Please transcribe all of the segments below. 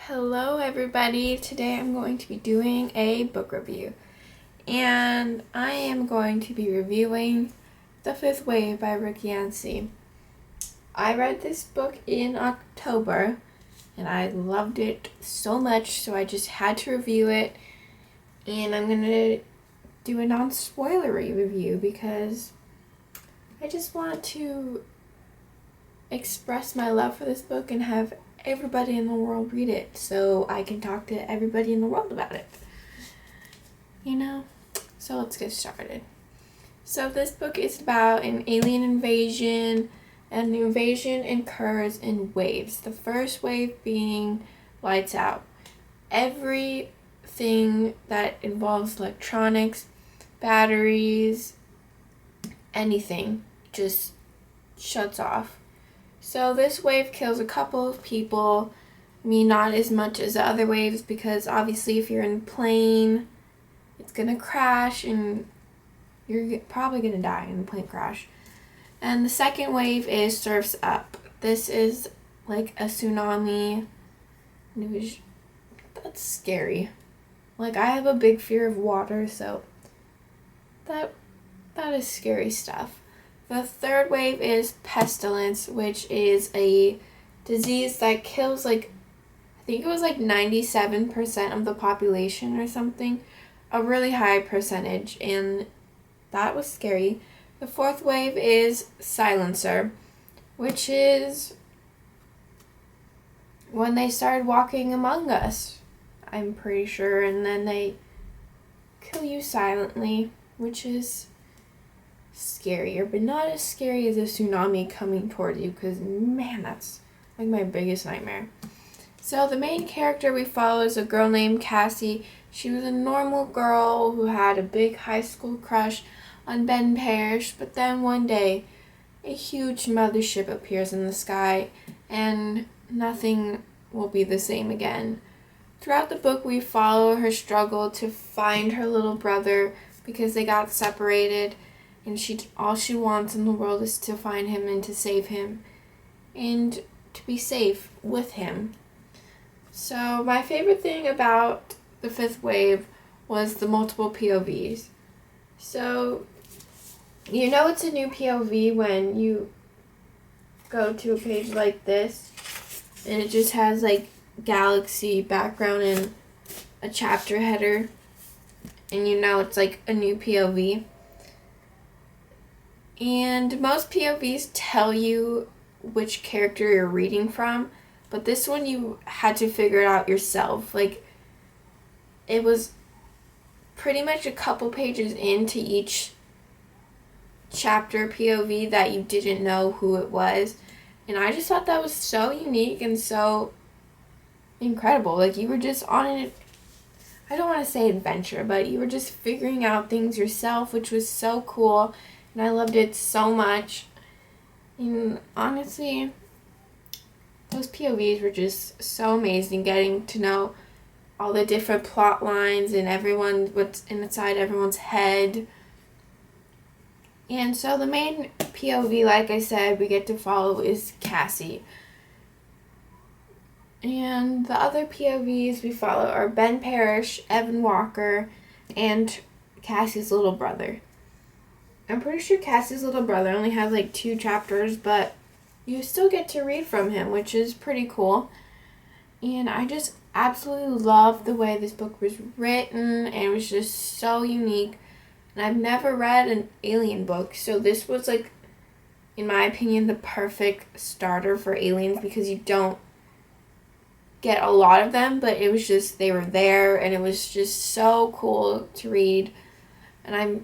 Hello everybody, today I'm going to be doing a book review and I am going to be reviewing The Fifth Wave by Yancey. I read this book in October and I loved it so much, so I just had to review it, and I'm going to do a non-spoilery review because I just want to express my love for this book and have everybody in the world read it so I can talk to everybody in the world about it. So let's get started. So this book is about an alien invasion, and the invasion occurs in waves. The first wave being lights out. Everything that involves electronics, batteries, anything just shuts off. So this wave kills a couple of people. Not as much as the other waves, because obviously if you're in a plane, it's going to crash and you're probably going to die in a plane crash. And the second wave is surfs up. This is like a tsunami. That's scary. I have a big fear of water, so that is scary stuff. The third wave is pestilence, which is a disease that kills I think it was 97% of the population or something, a really high percentage, and that was scary. The fourth wave is silencer, which is when they started walking among us, I'm pretty sure, and then they kill you silently, which is scarier, but not as scary as a tsunami coming toward you, because man, that's my biggest nightmare. So the main character we follow is a girl named Cassie. She was a normal girl who had a big high school crush on Ben Parrish, but then one day a huge mothership appears in the sky and nothing will be the same again. Throughout the book, we follow her struggle to find her little brother because they got separated, and all she wants in the world is to find him and to save him and to be safe with him. So my favorite thing about The Fifth Wave was the multiple POVs. So it's a new POV when you go to a page like this and it just has galaxy background and a chapter header, and it's a new POV. And most POVs tell you which character you're reading from, but this one you had to figure it out yourself. It was pretty much a couple pages into each chapter POV that you didn't know who it was. And I just thought that was so unique and so incredible. You were just on an, I don't want to say adventure, but you were just figuring out things yourself, which was so cool. And I loved it so much. And honestly, those POVs were just so amazing, getting to know all the different plot lines and what's inside everyone's head. And so the main POV, like I said, we get to follow is Cassie. And the other POVs we follow are Ben Parrish, Evan Walker, and Cassie's little brother. I'm pretty sure Cassie's little brother only has 2 chapters, but you still get to read from him, which is pretty cool. And I just absolutely love the way this book was written, and it was just so unique. And I've never read an alien book, so this was in my opinion, the perfect starter for aliens, because you don't get a lot of them, but it was just, they were there, and it was just so cool to read. And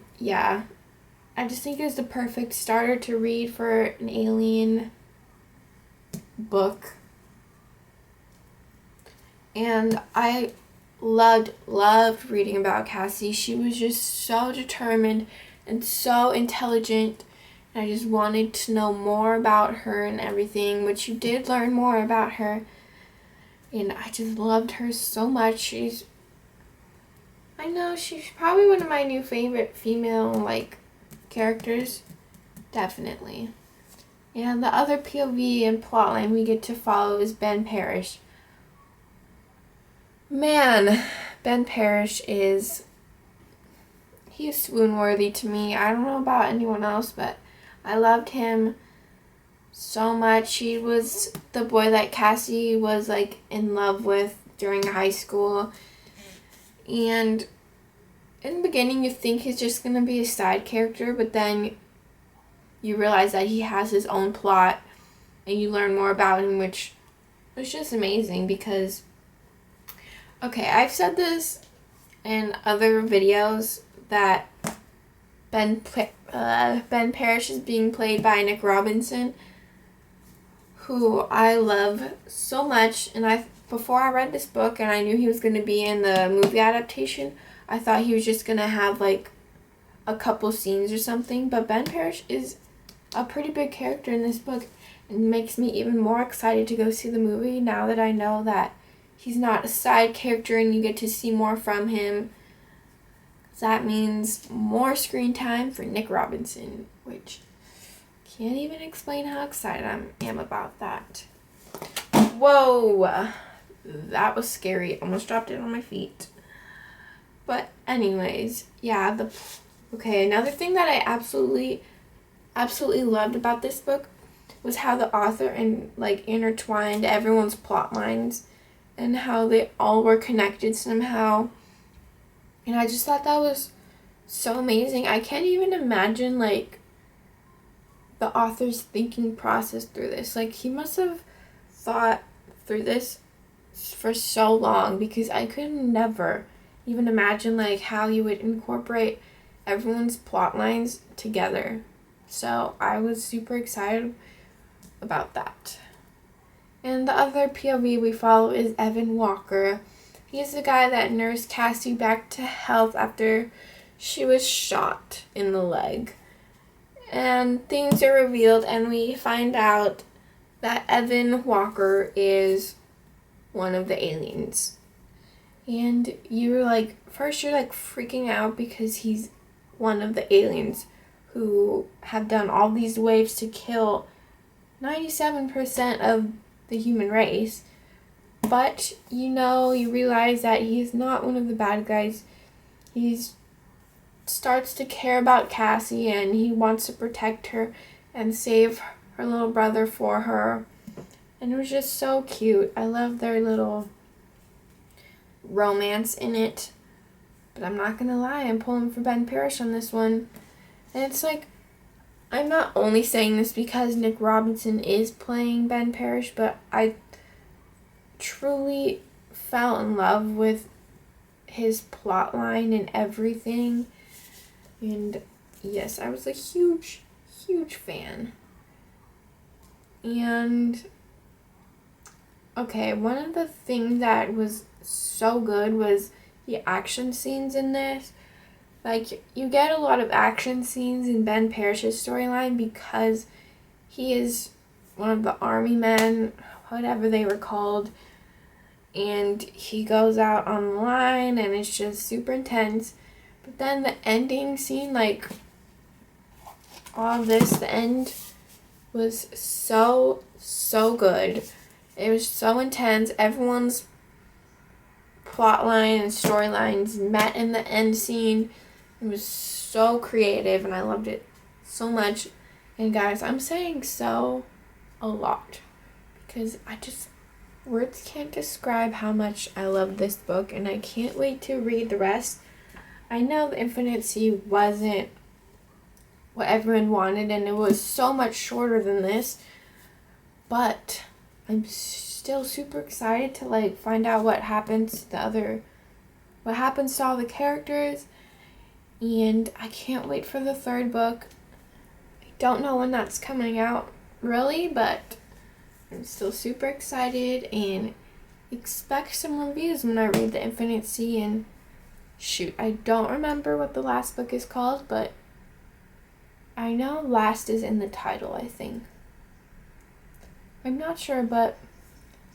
I just think it was the perfect starter to read for an alien book. And I loved reading about Cassie. She was just so determined and so intelligent, and I just wanted to know more about her and everything, which you did learn more about her. And I just loved her so much. She's probably one of my new favorite female characters, definitely. And the other POV and plotline we get to follow is Ben Parrish. Man, Ben Parrish is swoon worthy to me. I don't know about anyone else, but I loved him so much. He was the boy that Cassie was like in love with during high school. And in the beginning you think he's just gonna be a side character, but then you realize that he has his own plot and you learn more about him, which was just amazing because, okay, I've said this in other videos that Ben Parrish is being played by Nick Robinson, who I love so much. And before I read this book and I knew he was going to be in the movie adaptation, I thought he was just going to have like a couple scenes or something. But Ben Parrish is a pretty big character in this book and makes me even more excited to go see the movie now that I know that he's not a side character and you get to see more from him. That means more screen time for Nick Robinson, which can't even explain how excited I am about that. Whoa, that was scary. Almost dropped it on my feet. But anyways, yeah, another thing that I absolutely loved about this book was how the author intertwined everyone's plot lines and how they all were connected somehow. And I just thought that was so amazing. I can't even imagine the author's thinking process through this. He must have thought through this for so long, because I could never even imagine how you would incorporate everyone's plot lines together. So I was super excited about that. And the other POV we follow is Evan Walker. He's the guy that nursed Cassie back to health after she was shot in the leg. And things are revealed and we find out that Evan Walker is one of the aliens. And you're first you're freaking out because he's one of the aliens who have done all these waves to kill 97% of the human race. But, you realize that he's not one of the bad guys. He starts to care about Cassie and he wants to protect her and save her little brother for her. And it was just so cute. I love their little romance in it. But I'm not gonna lie, I'm pulling for Ben Parrish on this one. And it's I'm not only saying this because Nick Robinson is playing Ben Parrish, but I truly fell in love with his plot line and everything. And yes, I was a huge fan. And okay, one of the things that was so good was the action scenes in this. You get a lot of action scenes in Ben Parrish's storyline because he is one of the army men, whatever they were called, and he goes out on the line and it's just super intense. But then the ending scene, all of this, the end was so good. It was so intense. Everyone's plotline and storylines met in the end scene. It was so creative and I loved it so much. And guys, I'm saying so a lot because words can't describe how much I love this book, and I can't wait to read the rest. I know The Infinite Sea wasn't what everyone wanted and it was so much shorter than this, but I'm still super excited to find out what happens to all the characters. And I can't wait for the third book. I don't know when that's coming out, really, but I'm still super excited and expect some reviews when I read The Infinite Sea. And shoot, I don't remember what the last book is called, but I know last is in the title, I think. I'm not sure, but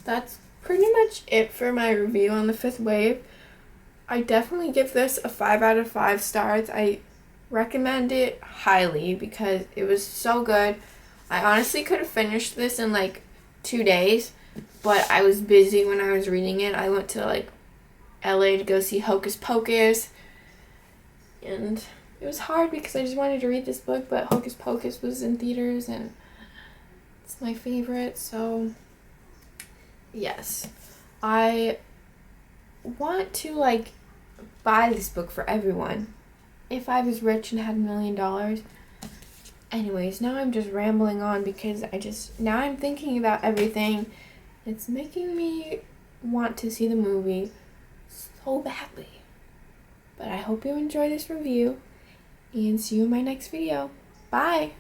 that's pretty much it for my review on The Fifth Wave. I definitely give this a 5 out of 5 stars. I recommend it highly because it was so good. I honestly could have finished this in 2 days, but I was busy when I was reading it. I went to LA to go see Hocus Pocus. And it was hard because I just wanted to read this book, but Hocus Pocus was in theaters and it's my favorite. So yes, I want to like buy this book for everyone. If I was rich and had $1 million. Anyways, now I'm just rambling on because now I'm thinking about everything. It's making me want to see the movie so badly. But I hope you enjoy this review and see you in my next video. Bye!